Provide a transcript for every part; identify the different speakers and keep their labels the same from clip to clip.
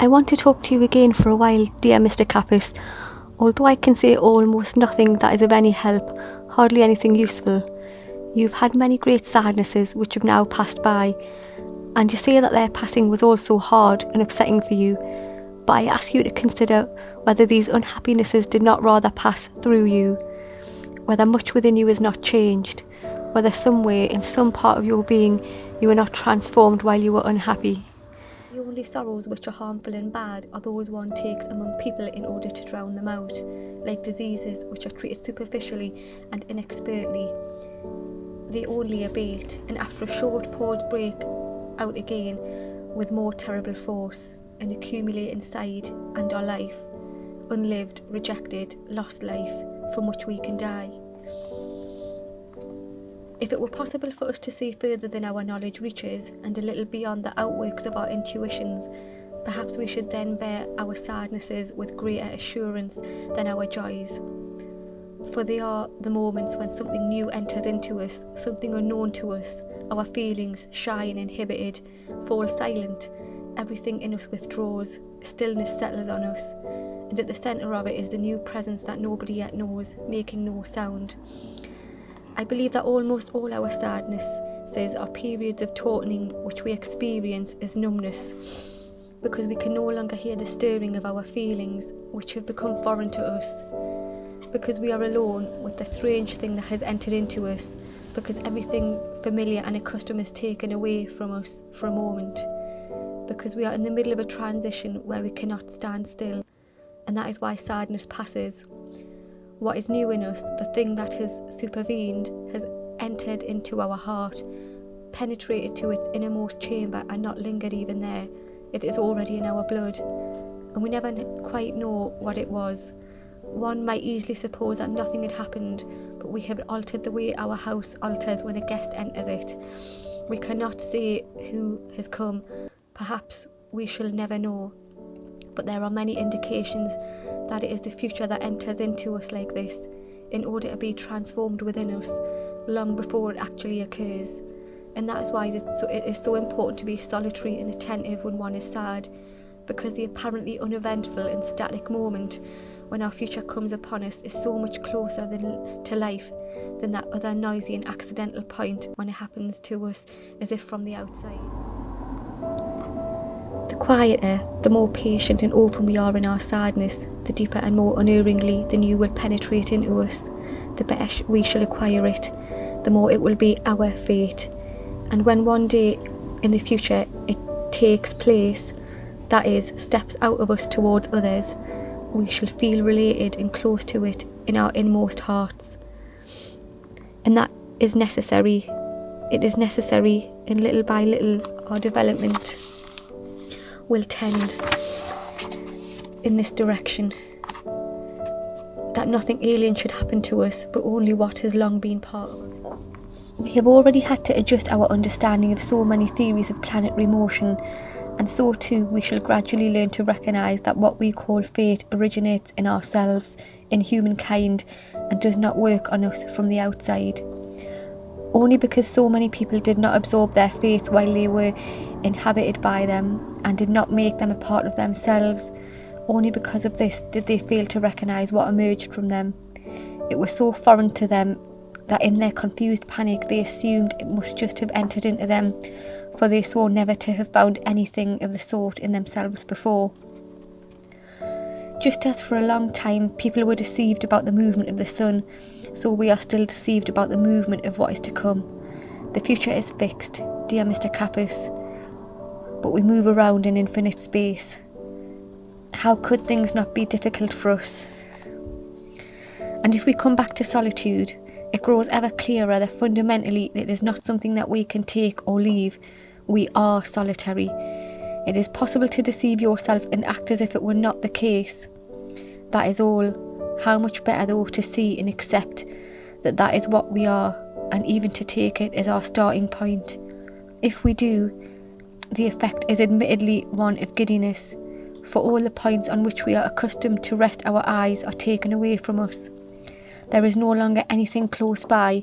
Speaker 1: I want to talk to you again for a while, dear Mr. Capus. Although I can say almost nothing that is of any help, hardly anything useful. You've had many great sadnesses which have now passed by, and you say that their passing was also hard and upsetting for you, but I ask you to consider whether these unhappinesses did not rather pass through you, whether much within you is not changed, whether some way, in some part of your being, you were not transformed while you were unhappy. The only sorrows which are harmful and bad are those one takes among people in order to drown them out, like diseases which are treated superficially and inexpertly. They only abate, and after a short pause break out again with more terrible force, and accumulate inside and our life, unlived, rejected, lost life, from which we can die. If it were possible for us to see further than our knowledge reaches, and a little beyond the outworks of our intuitions, perhaps we should then bear our sadnesses with greater assurance than our joys. For they are the moments when something new enters into us, something unknown to us. Our feelings, shy and inhibited, fall silent. Everything in us withdraws. Stillness settles on us, and at the centre of it is the new presence that nobody yet knows, making no sound. I believe that almost all our sadnesses are periods of tautening which we experience as numbness, because we can no longer hear the stirring of our feelings, which have become foreign to us, because we are alone with the strange thing that has entered into us, because everything familiar and accustomed is taken away from us for a moment, because we are in the middle of a transition where we cannot stand still, and that is why sadness passes. What is new in us, the thing that has supervened, has entered into our heart, penetrated to its innermost chamber and not lingered even there. It is already in our blood, and we never quite know what it was. One might easily suppose that nothing had happened, but we have altered the way our house alters when a guest enters it. We cannot say who has come, perhaps we shall never know, but there are many indications that it is the future that enters into us like this, in order to be transformed within us, long before it actually occurs. And that is why it is so important to be solitary and attentive when one is sad, because the apparently uneventful and static moment when our future comes upon us is so much closer to life than that other noisy and accidental point when it happens to us as if from the outside. The quieter, the more patient and open we are in our sadness, the deeper and more unerringly the new will penetrate into us, the better we shall acquire it, the more it will be our fate. And when one day in the future it takes place, that is, steps out of us towards others, we shall feel related and close to it in our inmost hearts. And that is necessary. It is necessary, and little by little our development will tend in this direction, that nothing alien should happen to us, but only what has long been part of us. We have already had to adjust our understanding of so many theories of planetary motion, and so too we shall gradually learn to recognise that what we call fate originates in ourselves, in humankind, and does not work on us from the outside. Only because so many people did not absorb their fates while they were inhabited by them, and did not make them a part of themselves, only because of this did they fail to recognise what emerged from them. It was so foreign to them that in their confused panic they assumed it must just have entered into them, for they swore never to have found anything of the sort in themselves before. Just as for a long time people were deceived about the movement of the sun, so we are still deceived about the movement of what is to come. The future is fixed, dear Mr. Capus, but we move around in infinite space. How could things not be difficult for us? And if we come back to solitude, it grows ever clearer that fundamentally it is not something that we can take or leave. We are solitary. It is possible to deceive yourself and act as if it were not the case. That is all. How much better though to see and accept that that is what we are, and even to take it as our starting point. If we do, the effect is admittedly one of giddiness, for all the points on which we are accustomed to rest our eyes are taken away from us. There is no longer anything close by,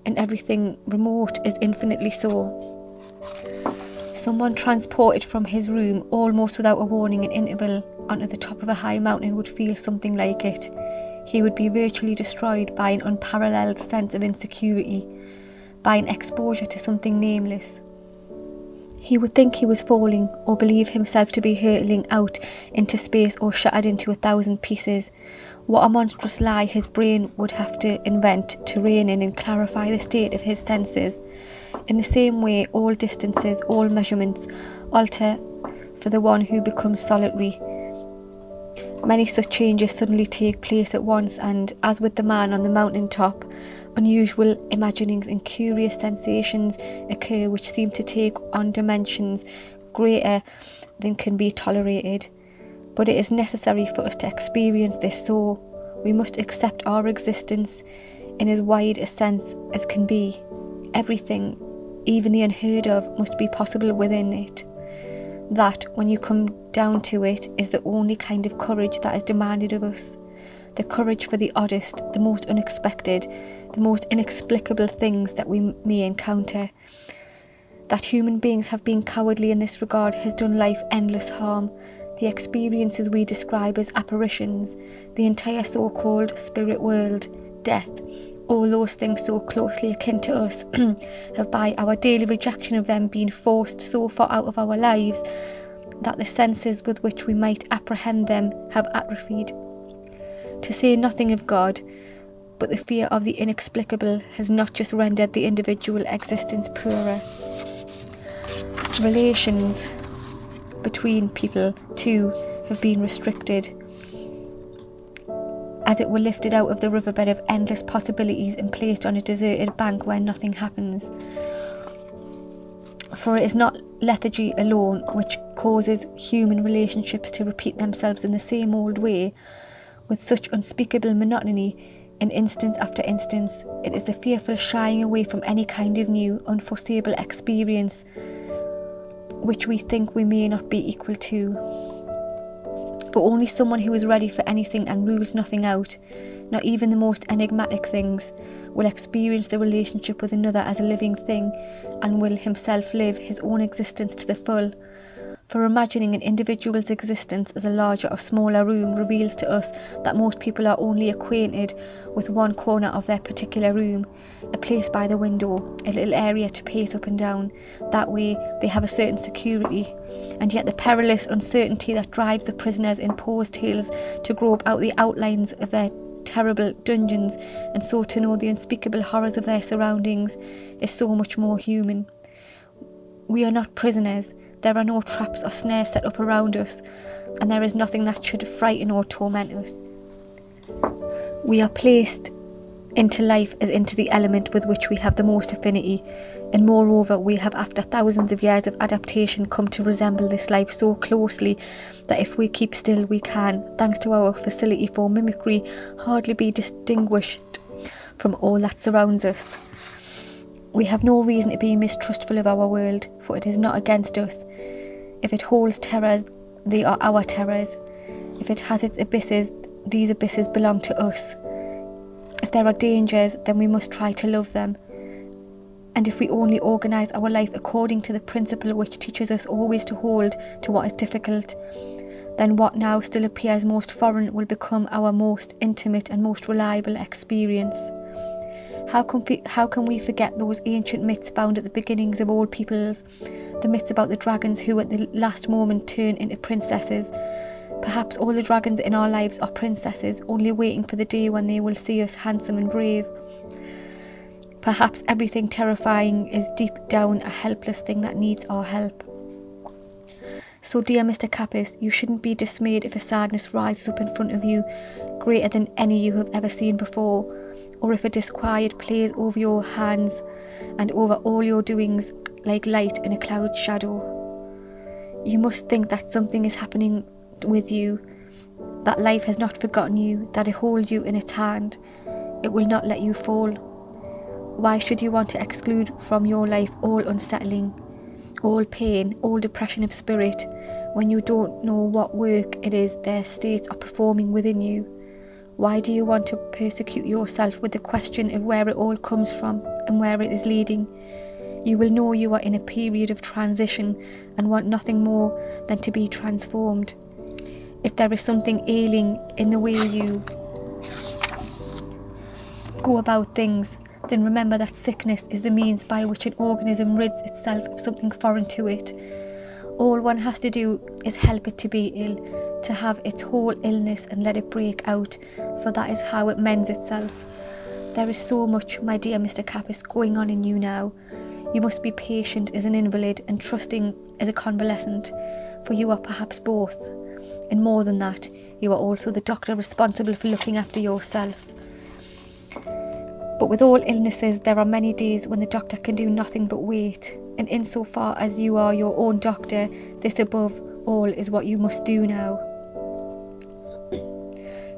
Speaker 1: and everything remote is infinitely so. Someone transported from his room almost without a warning and interval onto the top of a high mountain would feel something like it. He would be virtually destroyed by an unparalleled sense of insecurity, by an exposure to something nameless. He would think he was falling, or believe himself to be hurtling out into space or shattered into 1,000 pieces. What a monstrous lie his brain would have to invent to rein in and clarify the state of his senses. In the same way, all distances, all measurements, alter for the one who becomes solitary. Many such changes suddenly take place at once, and, as with the man on the mountain top, unusual imaginings and curious sensations occur which seem to take on dimensions greater than can be tolerated. But it is necessary for us to experience this, so we must accept our existence in as wide a sense as can be. Everything, even the unheard of, must be possible within it. That, when you come down to it, is the only kind of courage that is demanded of us. The courage for the oddest, the most unexpected, the most inexplicable things that we may encounter. That human beings have been cowardly in this regard has done life endless harm. The experiences we describe as apparitions, the entire so-called spirit world, death, all those things so closely akin to us, have by our daily rejection of them been forced so far out of our lives that the senses with which we might apprehend them have atrophied. To say nothing of God, but the fear of the inexplicable has not just rendered the individual existence poorer. Relations between people, too, have been restricted, as it were lifted out of the riverbed of endless possibilities and placed on a deserted bank where nothing happens. For it is not lethargy alone which causes human relationships to repeat themselves in the same old way, with such unspeakable monotony, in instance after instance. It is the fearful shying away from any kind of new, unforeseeable experience which we think we may not be equal to. But only someone who is ready for anything and rules nothing out, not even the most enigmatic things, will experience the relationship with another as a living thing, and will himself live his own existence to the full. For imagining an individual's existence as a larger or smaller room reveals to us that most people are only acquainted with one corner of their particular room, a place by the window, a little area to pace up and down. That way they have a certain security, and yet the perilous uncertainty that drives the prisoners in Poe's tales to grope out the outlines of their terrible dungeons, and so to know the unspeakable horrors of their surroundings, is so much more human. We are not prisoners. There are no traps or snares set up around us, and there is nothing that should frighten or torment us. We are placed into life as into the element with which we have the most affinity, and moreover we have, after thousands of years of adaptation, come to resemble this life so closely that if we keep still we can, thanks to our facility for mimicry, hardly be distinguished from all that surrounds us. We have no reason to be mistrustful of our world, for it is not against us. If it holds terrors, they are our terrors. If it has its abysses, these abysses belong to us. If there are dangers, then we must try to love them. And if we only organise our life according to the principle which teaches us always to hold to what is difficult, then what now still appears most foreign will become our most intimate and most reliable experience. How can we forget those ancient myths found at the beginnings of all peoples, the myths about the dragons who at the last moment turn into princesses? Perhaps all the dragons in our lives are princesses, only waiting for the day when they will see us handsome and brave. Perhaps everything terrifying is deep down a helpless thing that needs our help. So, dear Mr. Capus, you shouldn't be dismayed if a sadness rises up in front of you, greater than any you have ever seen before, or if a disquiet plays over your hands and over all your doings like light in a cloud's shadow. You must think that something is happening with you, that life has not forgotten you, that it holds you in its hand. It will not let you fall. Why should you want to exclude from your life all unsettling, all pain, all depression of spirit, when you don't know what work it is their states are performing within you? Why do you want to persecute yourself with the question of where it all comes from and where it is leading? You will know you are in a period of transition and want nothing more than to be transformed. If there is something ailing in the way you go about things, then remember that sickness is the means by which an organism rids itself of something foreign to it. All one has to do is help it to be ill, to have its whole illness and let it break out, for that is how it mends itself. There is so much, my dear Mr. Capus, going on in you now. You must be patient as an invalid and trusting as a convalescent, for you are perhaps both. And more than that, you are also the doctor responsible for looking after yourself. But with all illnesses, there are many days when the doctor can do nothing but wait. And insofar as you are your own doctor, this above all is what you must do now.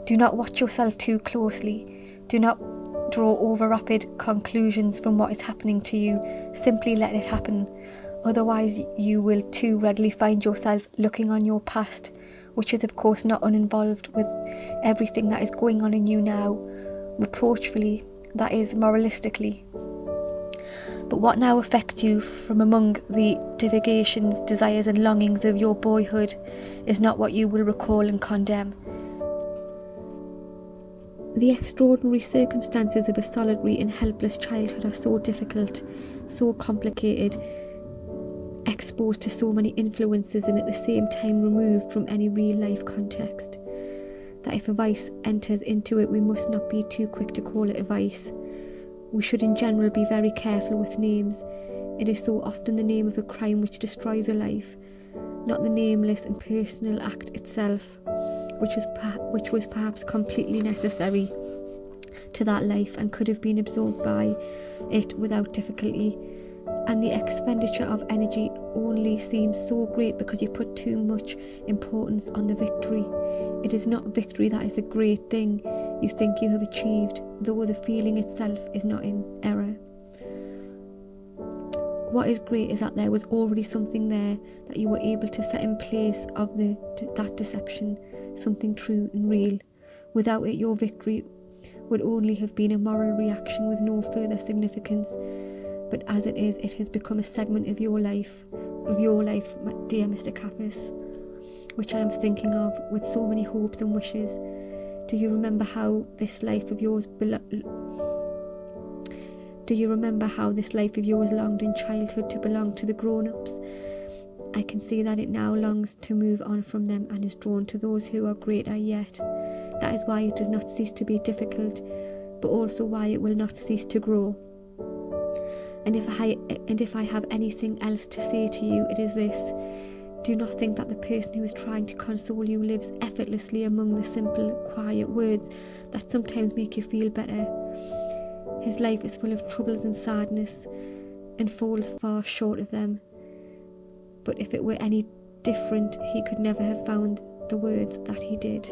Speaker 1: Do not watch yourself too closely. Do not draw over rapid conclusions from what is happening to you. Simply let it happen. Otherwise you will too readily find yourself looking on your past, which is of course not uninvolved with everything that is going on in you now, reproachfully, that is, moralistically. But what now affects you from among the divagations, desires and longings of your boyhood is not what you will recall and condemn. The extraordinary circumstances of a solitary and helpless childhood are so difficult, so complicated, exposed to so many influences and at the same time removed from any real life context, that if a vice enters into it, we must not be too quick to call it a vice. We should in general be very careful with names. It is so often the name of a crime which destroys a life, not the nameless and personal act itself, which was perhaps completely necessary to that life and could have been absorbed by it without difficulty. And the expenditure of energy only seems so great because you put too much importance on the victory. It is not victory that is the great thing you think you have achieved, though the feeling itself is not in error. What is great is that there was already something there that you were able to set in place of that deception, something true and real. Without it, your victory would only have been a moral reaction with no further significance. But as it is, it has become a segment of your life, my dear Mr. Capus, which I am thinking of with so many hopes and wishes. Do you remember how this life of yours longed in childhood to belong to the grown-ups? I can see that it now longs to move on from them and is drawn to those who are greater yet. That is why it does not cease to be difficult, but also why it will not cease to grow. And if I have anything else to say to you, it is this: do not think that the person who is trying to console you lives effortlessly among the simple, quiet words that sometimes make you feel better. His life is full of troubles and sadness, and falls far short of them. But if it were any different, he could never have found the words that he did.